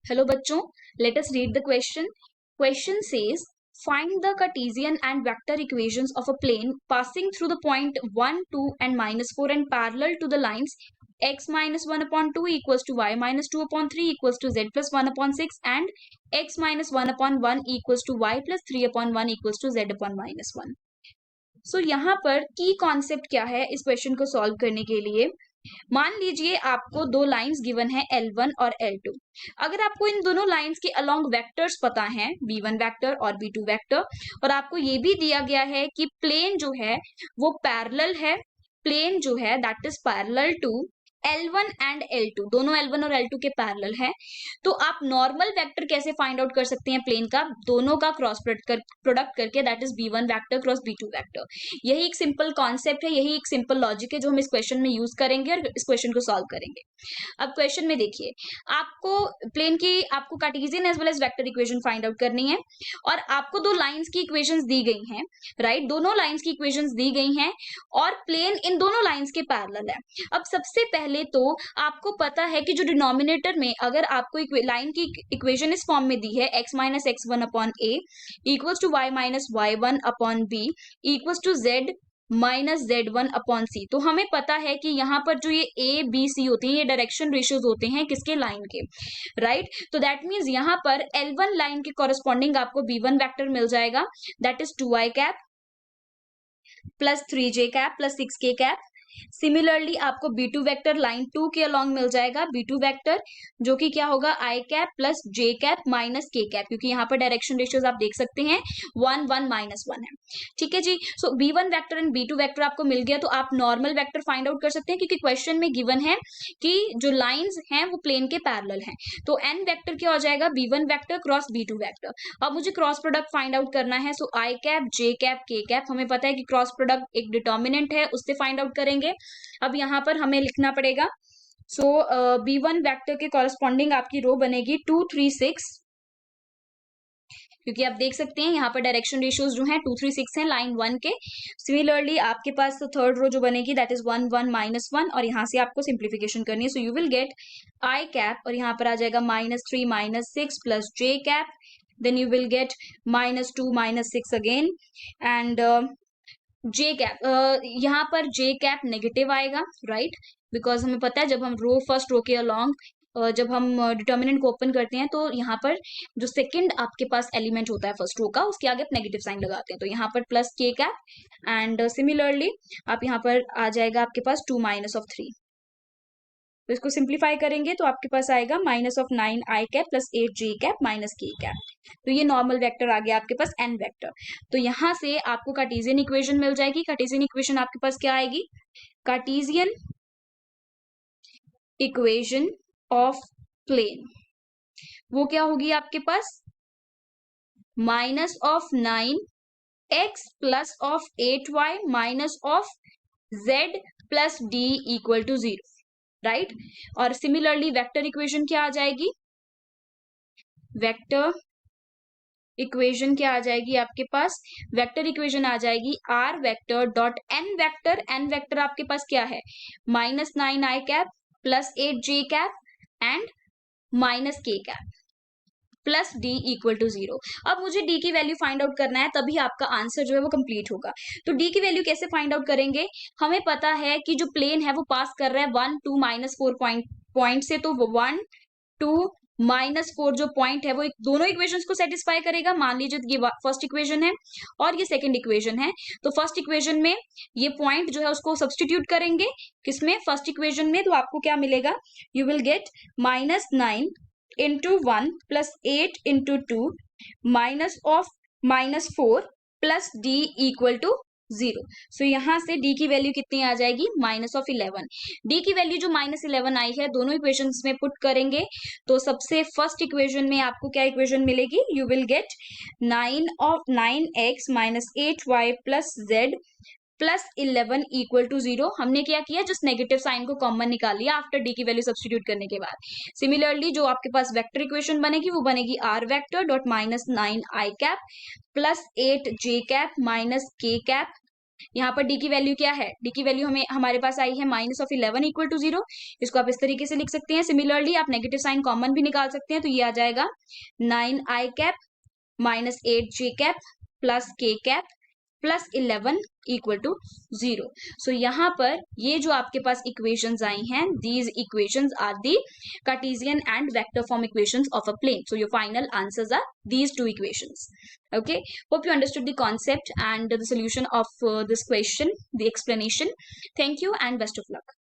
Hello bachcho, let us read the question. Question says, find the Cartesian and vector equations of a plane passing through the point 1, 2 and -4 and parallel to the lines x minus 1 upon 2 equals to y minus 2 upon 3 equals to z plus 1 upon 6 and x minus 1 upon 1 equals to y plus 3 upon 1 equals to z upon minus 1. So यहाँ पर की concept क्या है इस question को solve करने के लिए? मान लीजिए आपको दो लाइंस गिवन है L1 और L2. अगर आपको इन दोनों लाइंस के अलोंग वेक्टर्स पता हैं, B1 वेक्टर और B2 वेक्टर, और आपको ये भी दिया गया है कि प्लेन जो है वो पैरेलल है, प्लेन जो है that is parallel to L1 and L2, दोनों L1 और L2 के पैरेलल है, तो आप नॉर्मल वेक्टर कैसे फाइंड आउट कर सकते हैं प्लेन का? दोनों का क्रॉस प्रोडक्ट करके, that is B1 vector cross B2 vector. यही एक सिंपल कॉन्सेप्ट है, यही एक सिंपल लॉजिक है जो हम इस क्वेश्चन में यूज करेंगे और इस क्वेश्चन को सॉल्व करेंगे. अब क्वेश्चन में देखिए, आपको cartesian as well as vector equation find out करनी है और आपको दो लाइंस की इक्वेशंस दी गई हैं, राइट? दोनों लाइंस की इक्वेशंस दी गई हैं और प्लेन इन दोनों लाइंस के पैरेलल है. अब सबसे पहले तो आपको पता है कि जो डिनोमिनेटर में अगर आपको लाइन की इक्वेशन इस फॉर्म में दी है x minus X one upon A equals to Y minus Y one upon B equals to Z minus Z1 upon C, तो हमें पता है कि यहाँ पर जो ये A B C होते हैं ये डायरेक्शन रेशियोज होते हैं किसके? लाइन के, राइट? तो दैट मीन्स यहाँ पर L1 लाइन के कॉरेस्पॉन्डिंग आपको B1 वेक्टर मिल जाएगा, that is 2i cap plus 3j cap plus 6k cap. Similarly आपको B2 वेक्टर लाइन 2 के अलोंग मिल जाएगा, B2 वेक्टर जो कि क्या होगा? I cap plus j cap minus k cap, क्योंकि यहाँ पर डायरेक्शन रेशियोज आप देख सकते हैं 1 1 माइनस 1 है. ठीक है जी. सो B1 vector and B2 vector आपको मिल गया, तो आप नॉर्मल वेक्टर फाइंड आउट कर सकते हैं क्योंकि क्वेश्चन में गिवन है कि जो लाइंस हैं वो प्लेन के पैरेलल हैं. तो n वेक्टर क्या हो जाएगा? B1 vector cross B2 vector. अब मुझे क्रॉस प्रोडक्ट फाइंड आउट करना है, सो I cap j cap k cap, हमें पता है कि क्रॉस प्रोडक्ट एक डिटर्मिनेंट है, उससे फाइंड आउट करेंगे. अब यहाँ पर हमें लिखना पड़ेगा, सो B1 वेक्टर के कॉरेस्पॉन्डिंग आपकी रो बनेगी 2 3 6, क्योंकि आप देख सकते हैं यहाँ पर डायरेक्शन रेशियोज जो हैं 2 3 6 हैं लाइन 1 के. सिमिलरली आपके पास तो थर्ड रो जो बनेगी दैट इज 1 1 माइनस 1, और यहाँ से आपको सिंप्लीफिकेशन करनी है, so you will get I cap और यहाँ पर आ जाएगा minus 3 minus 6 plus j cap, then you will get minus 2 minus 6 again and J cap. यहाँ पर जे कैप नेगेटिव आएगा, राइट? बिकॉज हमें पता है जब हम फर्स्ट रो के अलोंग जब हम डिटर्मिनेंट को ओपन करते हैं तो यहाँ पर जो सेकंड आपके पास एलिमेंट होता है फर्स्ट रो का, उसके आगे आप नेगेटिव साइन लगाते हैं, तो यहाँ पर प्लस के कैप एंड सिमिलरली आप यहाँ पर आ जाएगा आपके पास 2 माइनस ऑफ 3. तो इसको सिंप्लीफाई करेंगे तो आपके पास आएगा minus of 9 I cap plus 8 j cap minus k cap. तो ये नॉर्मल वेक्टर आ गया आपके पास n वेक्टर. तो यहाँ से आपको कार्टेशियन इक्वेशन मिल जाएगी. कार्टेशियन इक्वेशन आपके पास क्या आएगी? कार्टेशियन इक्वेशन ऑफ प्लेन वो क्या होगी आपके पास? Minus of 9x plus of 8y minus of z plus d equal to 0, right? और सिमिलरली वेक्टर इक्वेशन क्या आ जाएगी? वेक्टर इक्वेशन क्या आ जाएगी आपके पास? वेक्टर इक्वेशन आ जाएगी r vector dot n vector. n vector आपके पास क्या है? Minus 9i cap plus 8j cap and minus k cap plus d equal to 0. अब मुझे d की वैल्यू फाइंड आउट करना है, तभी आपका आंसर जो है वो कंप्लीट होगा. तो d की वैल्यू कैसे फाइंड आउट करेंगे? हमें पता है कि जो प्लेन है वो पास कर रहा है 1 2 माइनस 4 पॉइंट से, तो 1 2 माइनस 4 जो पॉइंट है वो दोनों इक्वेशंस को सेटिस्फाई करेगा. मान लीजिए ये फर्स्ट इक्वेशन है और ये सेकंड इक्वेशन है, तो फर्स्ट इक्वेशन में ये पॉइंट जो है उसको सब्सटीट्यूट करेंगे किसमें? फर्स्ट इक्वेशन में. तो आपको क्या मिलेगा? You will get minus 9 into 1 plus 8 into 2 minus of minus 4 plus d equal to 0. So यहाँ से d की वैल्यू कितनी आ जाएगी? Minus of 11. d की वैल्यू जो माइनस 11 आई है दोनों इक्वेशंस में पुट करेंगे, तो सबसे फर्स्ट इक्वेशन में आपको क्या इक्वेशन मिलेगी? You will get 9x minus 8y plus z plus 11 equal to 0. हमने क्या किया? जस्ट नेगेटिव साइन को कॉमन निकाल लिया आफ्टर डी की वैल्यू सब्स्टिट्यूट करने के बाद. सिमिलरली जो आपके पास वेक्टर इक्वेशन बनेगी वो बनेगी r vector dot minus 9 I cap plus 8 j cap minus k cap यहाँ पर डी की वैल्यू क्या है, डी की वैल्यू हमें हमारे पास आई है -11 इक्वल टू 0। इसको आप इस तरीके से लिख सकते हैं। सिमिलरली आप नेगेटिव साइन कॉमन भी निकाल सकते हैं, तो ये आ जाएगा 9i कैप -8j कैप plus k cap plus 11 equal to 0। So यहाँ पर ये जो आपके पास इक्वेशंस आई हैं, these equations are the cartesian and vector form equations of a plane. So your final answers are these two equations. Okay, hope you understood the concept and the solution of this question, the explanation. Thank you and best of luck.